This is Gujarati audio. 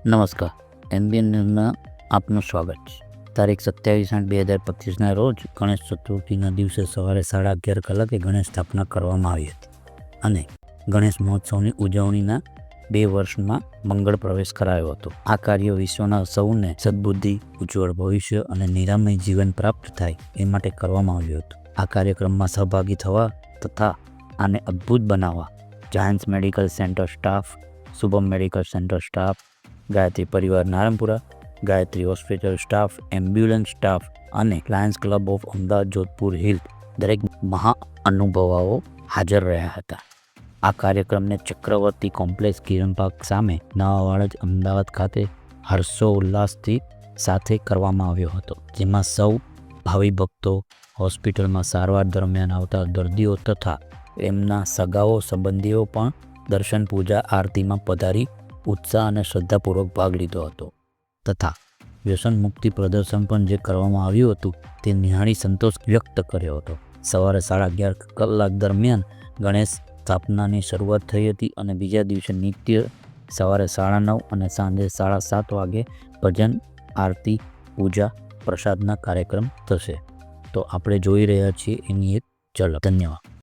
નમસ્કાર, એનબીએન ન્યૂઝમાં આપનું સ્વાગત છે. તારીખ 27/8/2025ના રોજ ગણેશ ચતુર્થીના દિવસે સવારે 11:30 કલાકે ગણેશ સ્થાપના કરવામાં આવી હતી અને ગણેશ મહોત્સવની ઉજવણીના 2 વર્ષમાં મંગળ પ્રવેશ કરાયો હતો. આ કાર્ય વિશ્વના સૌને સદબુદ્ધિ, ઉજ્જવળ ભવિષ્ય અને નિરામય જીવન પ્રાપ્ત થાય એ માટે કરવામાં આવ્યું હતું. આ કાર્યક્રમમાં સહભાગી થવા તથા આને અદ્ભુત બનાવવા Giants Medical Centre staff, Shubham Medical Centre staff, Gayatri Parivar Naranpura, Gayatri Hospital staff, ambulance staff અને Lions Club of Ahmedabad Jodhpur Hill દરેક મહાઅનુભવો હાજર રહ્યા હતા. આ કાર્યક્રમને ચક્રવર્તી કોમ્પ્લેક્સ કિરણ પાર્ક સામે નવા વાડજ અમદાવાદ ખાતે હર્ષોલ્લાસથી સાથે કરવામાં આવ્યો હતો, જેમાં સૌ ભાવિ ભક્તો, હોસ્પિટલમાં સારવાર દરમિયાન આવતા દર્દીઓ તથા એમના સગાઓ સંબંધીઓ પણ દર્શન, પૂજા, આરતીમાં પધારી ઉત્સાહ અને શ્રદ્ધાપૂર્વક ભાગ લીધો હતો તથા વ્યસન મુક્તિ પ્રદર્શન પણ જે કરવામાં આવ્યું હતું તે નિહાળી સંતોષ વ્યક્ત કર્યો હતો. સવારે 11:30 કલાક દરમિયાન ગણેશ સ્થાપનાની શરૂઆત થઈ હતી અને બીજા દિવસે નિત્ય સવારે 9:30 અને સાંજે 7:30 વાગે ભજન, આરતી, પૂજા, પ્રસાદના કાર્યક્રમ થશે. તો આપણે જોઈ રહ્યા છીએ એની એક ઝલક. ધન્યવાદ.